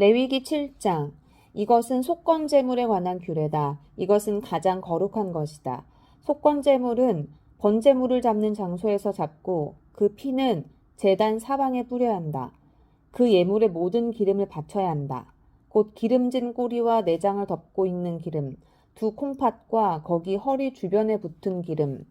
레위기 7장. 이것은 속건제물에 관한 규례다. 이것은 가장 거룩한 것이다. 속건제물은 번제물을 잡는 장소에서 잡고 그 피는 제단 사방에 뿌려야 한다. 그 예물의 모든 기름을 바쳐야 한다. 곧 기름진 꼬리와 내장을 덮고 있는 기름, 두 콩팥과 거기 허리 주변에 붙은 기름,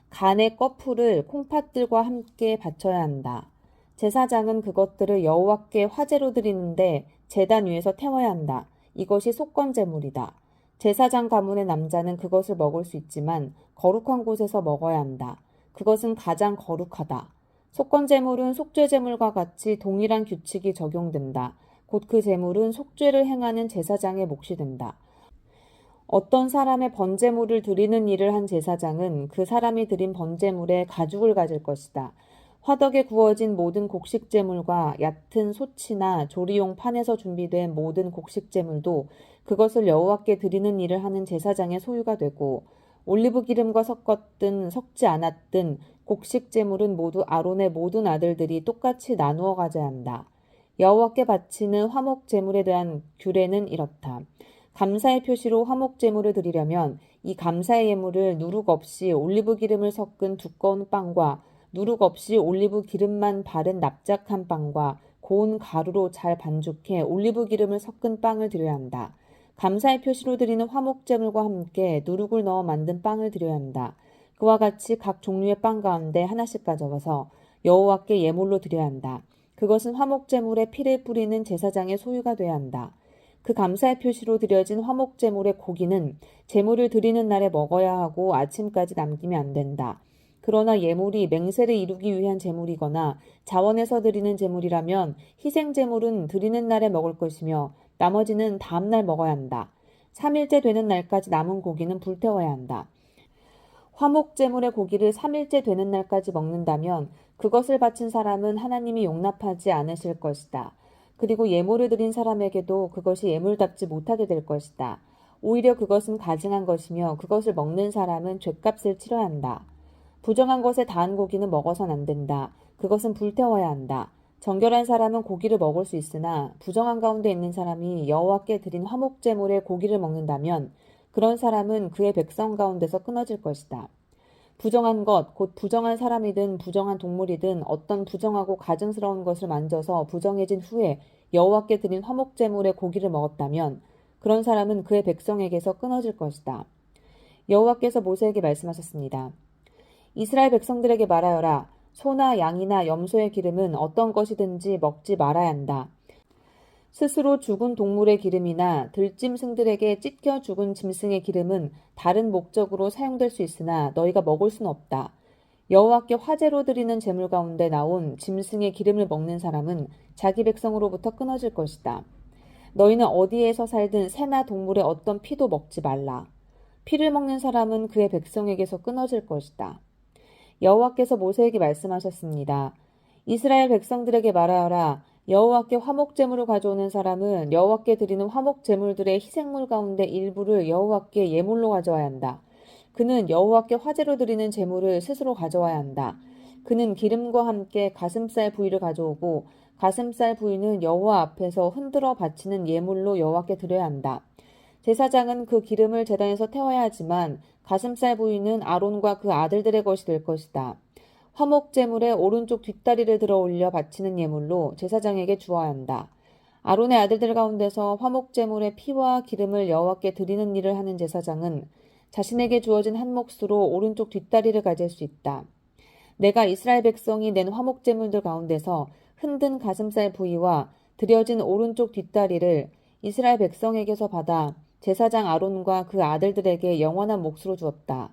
간의 꺼풀을 콩팥들과 함께 바쳐야 한다. 제사장은 그것들을 여호와께 화제로 드리는데 제단 위에서 태워야 한다. 이것이 속건제물이다. 제사장 가문의 남자는 그것을 먹을 수 있지만 거룩한 곳에서 먹어야 한다. 그것은 가장 거룩하다. 속건제물은 속죄제물과 같이 동일한 규칙이 적용된다. 곧 그 제물은 속죄를 행하는 제사장의 몫이 된다. 어떤 사람의 번제물을 드리는 일을 한 제사장은 그 사람이 드린 번제물에 가죽을 가질 것이다. 화덕에 구워진 모든 곡식제물과 얕은 솥이나 조리용 판에서 준비된 모든 곡식제물도 그것을 여호와께 드리는 일을 하는 제사장의 소유가 되고, 올리브 기름과 섞었든 섞지 않았든 곡식제물은 모두 아론의 모든 아들들이 똑같이 나누어 가져야 한다. 여호와께 바치는 화목제물에 대한 규례는 이렇다. 감사의 표시로 화목제물을 드리려면 이 감사의 예물을 누룩 없이 올리브 기름을 섞은 두꺼운 빵과 누룩 없이 올리브 기름만 바른 납작한 빵과 고운 가루로 잘 반죽해 올리브 기름을 섞은 빵을 드려야 한다. 감사의 표시로 드리는 화목제물과 함께 누룩을 넣어 만든 빵을 드려야 한다. 그와 같이 각 종류의 빵 가운데 하나씩 가져와서 여호와께 예물로 드려야 한다. 그것은 화목제물에 피를 뿌리는 제사장의 소유가 돼야 한다. 그 감사의 표시로 드려진 화목제물의 고기는 제물을 드리는 날에 먹어야 하고 아침까지 남기면 안 된다. 그러나 예물이 맹세를 이루기 위한 제물이거나 자원에서 드리는 제물이라면 희생제물은 드리는 날에 먹을 것이며 나머지는 다음 날 먹어야 한다. 3일째 되는 날까지 남은 고기는 불태워야 한다. 화목제물의 고기를 3일째 되는 날까지 먹는다면 그것을 바친 사람은 하나님이 용납하지 않으실 것이다. 그리고 예물을 드린 사람에게도 그것이 예물답지 못하게 될 것이다. 오히려 그것은 가증한 것이며 그것을 먹는 사람은 죗값을 치러야 한다. 부정한 것에 닿은 고기는 먹어선 안 된다. 그것은 불태워야 한다. 정결한 사람은 고기를 먹을 수 있으나 부정한 가운데 있는 사람이 여호와께 드린 화목제물의 고기를 먹는다면 그런 사람은 그의 백성 가운데서 끊어질 것이다. 부정한 것, 곧 부정한 사람이든 부정한 동물이든 어떤 부정하고 가증스러운 것을 만져서 부정해진 후에 여호와께 드린 화목제물의 고기를 먹었다면 그런 사람은 그의 백성에게서 끊어질 것이다. 여호와께서 모세에게 말씀하셨습니다. 이스라엘 백성들에게 말하여라. 소나 양이나 염소의 기름은 어떤 것이든지 먹지 말아야 한다. 스스로 죽은 동물의 기름이나 들짐승들에게 찢겨 죽은 짐승의 기름은 다른 목적으로 사용될 수 있으나 너희가 먹을 수는 없다. 여호와께 화제로 드리는 제물 가운데 나온 짐승의 기름을 먹는 사람은 자기 백성으로부터 끊어질 것이다. 너희는 어디에서 살든 새나 동물의 어떤 피도 먹지 말라. 피를 먹는 사람은 그의 백성에게서 끊어질 것이다. 여호와께서 모세에게 말씀하셨습니다. 이스라엘 백성들에게 말하여라. 여호와께 화목제물을 가져오는 사람은 여호와께 드리는 화목제물들의 희생물 가운데 일부를 여호와께 예물로 가져와야 한다. 그는 여호와께 화제로 드리는 제물을 스스로 가져와야 한다. 그는 기름과 함께 가슴살 부위를 가져오고 가슴살 부위는 여호와 앞에서 흔들어 바치는 예물로 여호와께 드려야 한다. 제사장은 그 기름을 제단에서 태워야 하지만 가슴살 부위는 아론과 그 아들들의 것이 될 것이다. 화목제물의 오른쪽 뒷다리를 들어 올려 바치는 예물로 제사장에게 주어야 한다. 아론의 아들들 가운데서 화목제물의 피와 기름을 여호와께 드리는 일을 하는 제사장은 자신에게 주어진 한 몫으로 오른쪽 뒷다리를 가질 수 있다. 내가 이스라엘 백성이 낸 화목제물들 가운데서 흔든 가슴살 부위와 드려진 오른쪽 뒷다리를 이스라엘 백성에게서 받아 제사장 아론과 그 아들들에게 영원한 몫으로 주었다.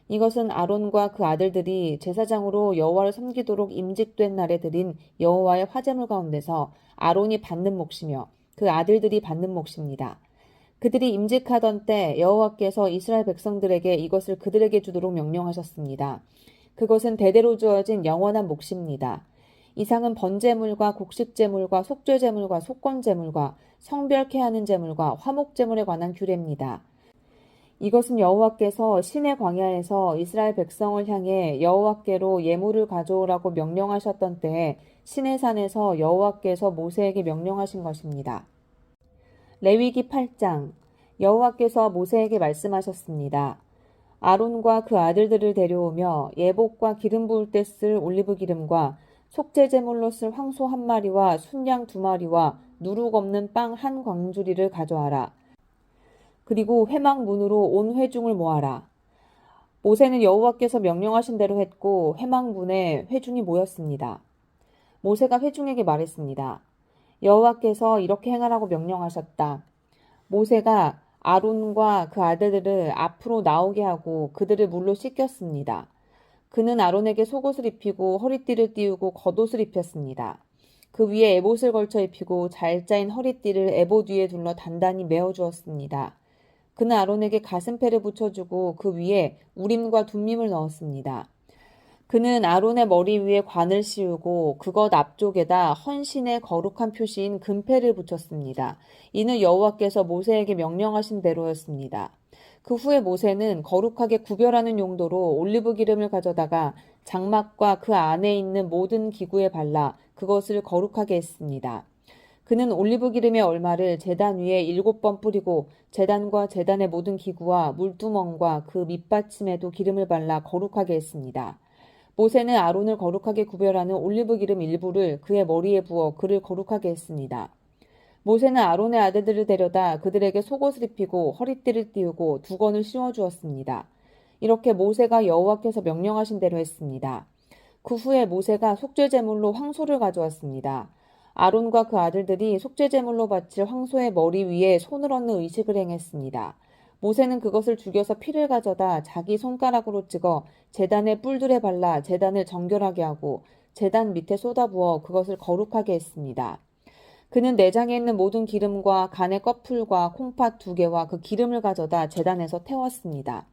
이것은 아론과 그 아들들이 제사장으로 여호와를 섬기도록 임직된 날에 드린 여호와의 화제물 가운데서 아론이 받는 몫이며 그 아들들이 받는 몫입니다. 그들이 임직하던 때 여호와께서 이스라엘 백성들에게 이것을 그들에게 주도록 명령하셨습니다. 그것은 대대로 주어진 영원한 몫입니다. 이상은 번제물과 곡식제물과 속죄제물과 속건제물과 성별케 하는 제물과 화목제물에 관한 규례입니다. 이것은 여호와께서 시내 광야에서 이스라엘 백성을 향해 여호와께로 예물을 가져오라고 명령하셨던 때에 시내산에서 여호와께서 모세에게 명령하신 것입니다. 레위기 8장. 여호와께서 모세에게 말씀하셨습니다. 아론과 그 아들들을 데려오며 예복과 기름 부을 때 쓸 올리브 기름과 속죄 제물로 쓸 황소 한 마리와 순양 두 마리와 누룩 없는 빵 한 광주리를 가져와라. 그리고 회막 문으로 온 회중을 모아라. 모세는 여호와께서 명령하신 대로 했고 회막 문에 회중이 모였습니다. 모세가 회중에게 말했습니다. 여호와께서 이렇게 행하라고 명령하셨다. 모세가 아론과 그 아들들을 앞으로 나오게 하고 그들을 물로 씻겼습니다. 그는 아론에게 속옷을 입히고 허리띠를 띄우고 겉옷을 입혔습니다. 그 위에 에봇을 걸쳐 입히고 잘 짜인 허리띠를 에봇 위에 둘러 단단히 메어 주었습니다. 그는 아론에게 가슴패를 붙여주고 그 위에 우림과 둠밈을 넣었습니다. 그는 아론의 머리 위에 관을 씌우고 그것 앞쪽에다 헌신의 거룩한 표시인 금패를 붙였습니다. 이는 여호와께서 모세에게 명령하신 대로였습니다. 그 후에 모세는 거룩하게 구별하는 용도로 올리브 기름을 가져다가 장막과 그 안에 있는 모든 기구에 발라 그것을 거룩하게 했습니다. 그는 올리브 기름의 얼마를 제단 위에 7번 뿌리고 제단과 제단의 모든 기구와 물두멍과 그 밑받침에도 기름을 발라 거룩하게 했습니다. 모세는 아론을 거룩하게 구별하는 올리브 기름 일부를 그의 머리에 부어 그를 거룩하게 했습니다. 모세는 아론의 아들들을 데려다 그들에게 속옷을 입히고 허리띠를 띄우고 두건을 씌워 주었습니다. 이렇게 모세가 여호와께서 명령하신 대로 했습니다. 그 후에 모세가 속죄 제물로 황소를 가져왔습니다. 아론과 그 아들들이 속죄 제물로 바칠 황소의 머리 위에 손을 얹는 의식을 행했습니다. 모세는 그것을 죽여서 피를 가져다 자기 손가락으로 찍어 제단의 뿔들에 발라 제단을 정결하게 하고 제단 밑에 쏟아부어 그것을 거룩하게 했습니다. 그는 내장에 있는 모든 기름과 간의 껍풀과 콩팥 2개와 그 기름을 가져다 제단에서 태웠습니다.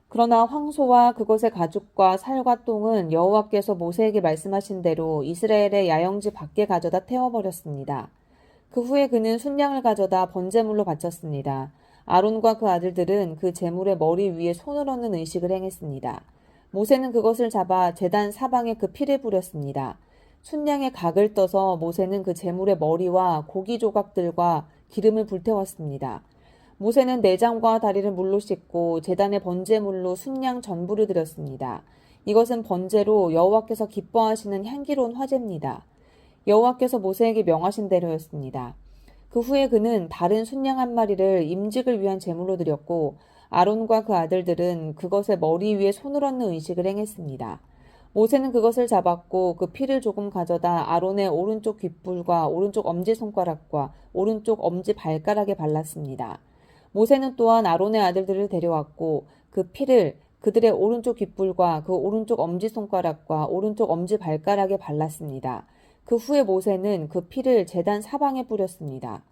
그러나 황소와 그것의 가죽과 살과 똥은 여호와께서 모세에게 말씀하신 대로 이스라엘의 야영지 밖에 가져다 태워버렸습니다. 그 후에 그는 순양을 가져다 번제물로 바쳤습니다. 아론과 그 아들들은 그 제물의 머리 위에 손을 얹는 의식을 행했습니다. 모세는 그것을 잡아 제단 사방에 그 피를 뿌렸습니다. 순양의 각을 떠서 모세는 그 제물의 머리와 고기 조각들과 기름을 불태웠습니다. 모세는 내장과 다리를 물로 씻고 제단의 번제물로 순양 전부를 드렸습니다. 이것은 번제로 여호와께서 기뻐하시는 향기로운 화제입니다. 여호와께서 모세에게 명하신 대로였습니다. 그 후에 그는 다른 순양 한 마리를 임직을 위한 제물로 드렸고 아론과 그 아들들은 그것의 머리 위에 손을 얹는 의식을 행했습니다. 모세는 그것을 잡았고 그 피를 조금 가져다 아론의 오른쪽 귓불과 오른쪽 엄지손가락과 오른쪽 엄지발가락에 발랐습니다. 모세는 또한 아론의 아들들을 데려왔고 그 피를 그들의 오른쪽 귓불과 그 오른쪽 엄지손가락과 오른쪽 엄지발가락에 발랐습니다. 그 후에 모세는 그 피를 제단 사방에 뿌렸습니다.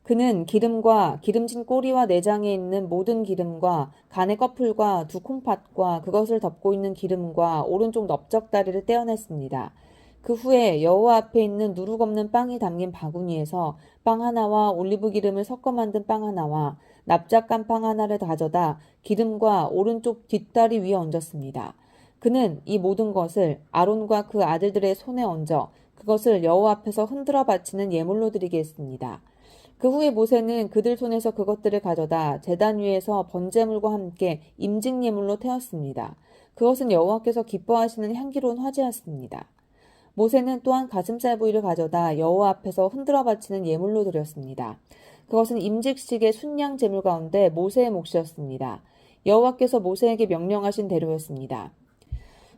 그는 기름과 기름진 꼬리와 내장에 있는 모든 기름과 간의 껍풀과 두 콩팥과 그것을 덮고 있는 기름과 오른쪽 넓적다리를 떼어냈습니다. 그 후에 여호와 앞에 있는 누룩 없는 빵이 담긴 바구니에서 빵 하나와 올리브 기름을 섞어 만든 빵 하나와 납작한 빵 하나를 가져다 기름과 오른쪽 뒷다리 위에 얹었습니다. 그는 이 모든 것을 아론과 그 아들들의 손에 얹어 그것을 여호와 앞에서 흔들어 바치는 예물로 드리게 했습니다. 그 후에 모세는 그들 손에서 그것들을 가져다 제단 위에서 번제물과 함께 임직 예물로 태웠습니다. 그것은 여호와께서 기뻐하시는 향기로운 화제였습니다. 모세는 또한 가슴살 부위를 가져다 여호와 앞에서 흔들어 바치는 예물로 드렸습니다. 그것은 임직식의 순양 제물 가운데 모세의 몫이었습니다. 여호와께서 모세에게 명령하신 대로였습니다.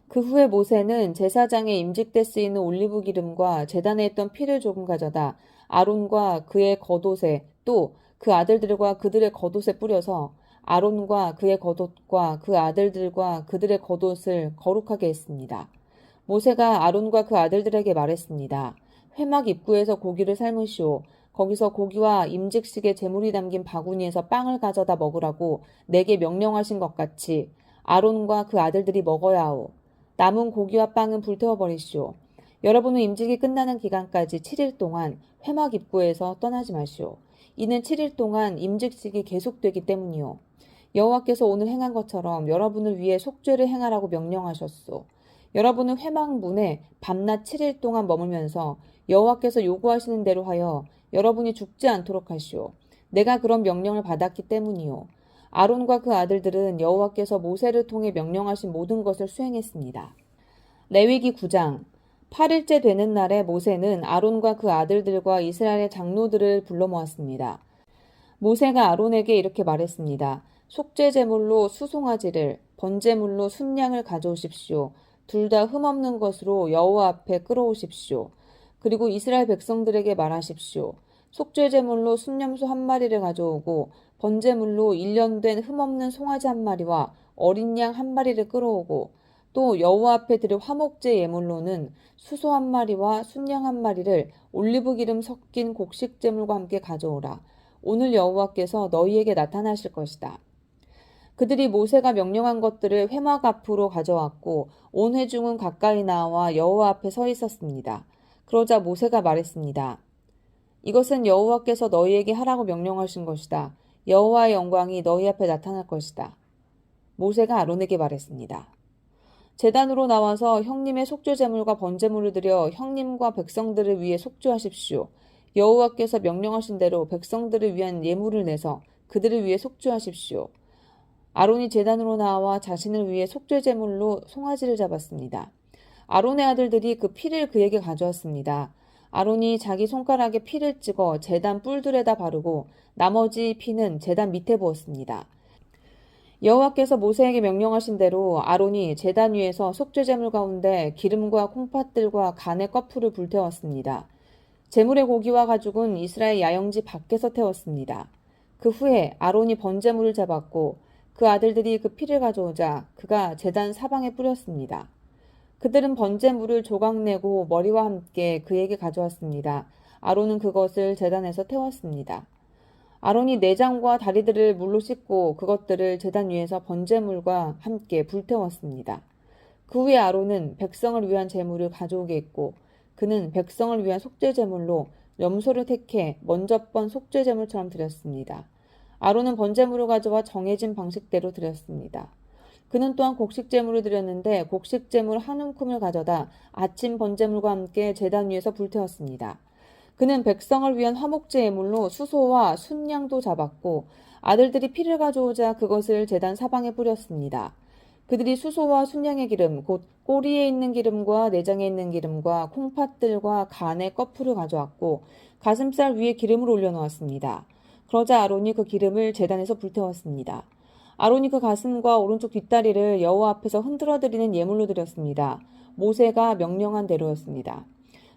그 후에 모세는 제사장의 임직 때 쓰이는 올리브 기름과 제단에 있던 피를 조금 가져다 아론과 그의 겉옷에 또 그 아들들과 그들의 겉옷에 뿌려서 아론과 그의 겉옷과 그 아들들과 그들의 겉옷을 거룩하게 했습니다. 모세가 아론과 그 아들들에게 말했습니다. 회막 입구에서 고기를 삶으시오. 거기서 고기와 임직식의 제물이 담긴 바구니에서 빵을 가져다 먹으라고 내게 명령하신 것 같이 아론과 그 아들들이 먹어야 하오. 남은 고기와 빵은 불태워 버리시오. 여러분은 임직이 끝나는 기간까지 7일 동안 회막 입구에서 떠나지 마시오. 이는 7일 동안 임직식이 계속되기 때문이오. 여호와께서 오늘 행한 것처럼 여러분을 위해 속죄를 행하라고 명령하셨소. 여러분은 회막문에 밤낮 7일 동안 머물면서 여호와께서 요구하시는 대로 하여 여러분이 죽지 않도록 하시오. 내가 그런 명령을 받았기 때문이요. 아론과 그 아들들은 여호와께서 모세를 통해 명령하신 모든 것을 수행했습니다. 레위기 9장 8일째 되는 날에 모세는 아론과 그 아들들과 이스라엘의 장로들을 불러 모았습니다. 모세가 아론에게 이렇게 말했습니다. 속죄 제물로 수송아지를, 번제물로 순양을 가져오십시오. 둘 다 흠없는 것으로 여호와 앞에 끌어오십시오. 그리고 이스라엘 백성들에게 말하십시오. 속죄 제물로 순념소 한 마리를 가져오고 번제물로 1년 된 흠없는 송아지 한 마리와 어린 양 한 마리를 끌어오고 또 여호와 앞에 드릴 화목제 예물로는 수소 한 마리와 순양 한 마리를 올리브 기름 섞인 곡식 제물과 함께 가져오라. 오늘 여호와께서 너희에게 나타나실 것이다. 그들이 모세가 명령한 것들을 회막 앞으로 가져왔고 온 회중은 가까이 나와 여호와 앞에 서 있었습니다. 그러자 모세가 말했습니다. 이것은 여호와께서 너희에게 하라고 명령하신 것이다. 여호와의 영광이 너희 앞에 나타날 것이다. 모세가 아론에게 말했습니다. 제단으로 나와서 형님의 속죄 제물과 번제물을 드려 형님과 백성들을 위해 속죄하십시오. 여호와께서 명령하신 대로 백성들을 위한 예물을 내서 그들을 위해 속죄하십시오. 아론이 제단으로 나와 자신을 위해 속죄 제물로 송아지를 잡았습니다. 아론의 아들들이 그 피를 그에게 가져왔습니다. 아론이 자기 손가락에 피를 찍어 제단 뿔들에다 바르고 나머지 피는 제단 밑에 부었습니다. 여호와께서 모세에게 명령하신 대로 아론이 제단 위에서 속죄 제물 가운데 기름과 콩팥들과 간의 거풀을 불태웠습니다. 제물의 고기와 가죽은 이스라엘 야영지 밖에서 태웠습니다. 그 후에 아론이 번제물을 잡았고 그 아들들이 그 피를 가져오자 그가 제단 사방에 뿌렸습니다. 그들은 번제물을 조각내고 머리와 함께 그에게 가져왔습니다. 아론은 그것을 제단에서 태웠습니다. 아론이 내장과 다리들을 물로 씻고 그것들을 제단 위에서 번제물과 함께 불태웠습니다. 그 후에 아론은 백성을 위한 제물을 가져오게 했고 그는 백성을 위한 속죄 제물로 염소를 택해 먼저 번 속죄 제물처럼 드렸습니다. 아론은 번제물을 가져와 정해진 방식대로 드렸습니다. 그는 또한 곡식 제물을 드렸는데 곡식 제물 한 움큼을 가져다 아침 번제물과 함께 제단 위에서 불태웠습니다. 그는 백성을 위한 화목제 예물로 수소와 순양도 잡았고 아들들이 피를 가져오자 그것을 제단 사방에 뿌렸습니다. 그들이 수소와 순양의 기름, 곧 꼬리에 있는 기름과 내장에 있는 기름과 콩팥들과 간의 거풀을 가져왔고 가슴살 위에 기름을 올려놓았습니다. 그러자 아론이 그 기름을 제단에서 불태웠습니다. 아론이 그 가슴과 오른쪽 뒷다리를 여호와 앞에서 흔들어드리는 예물로 드렸습니다. 모세가 명령한 대로였습니다.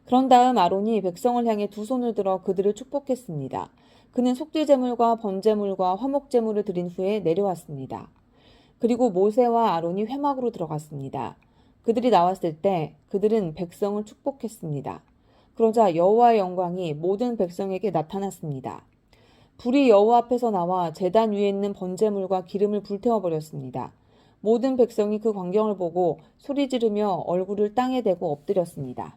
그런 다음 아론이 백성을 향해 두 손을 들어 그들을 축복했습니다. 그는 속죄제물과 번제물과 화목제물을 드린 후에 내려왔습니다. 그리고 모세와 아론이 회막으로 들어갔습니다. 그들이 나왔을 때 그들은 백성을 축복했습니다. 그러자 여호와의 영광이 모든 백성에게 나타났습니다. 불이 여호와 앞에서 나와 제단 위에 있는 번제물과 기름을 불태워버렸습니다. 모든 백성이 그 광경을 보고 소리 지르며 얼굴을 땅에 대고 엎드렸습니다.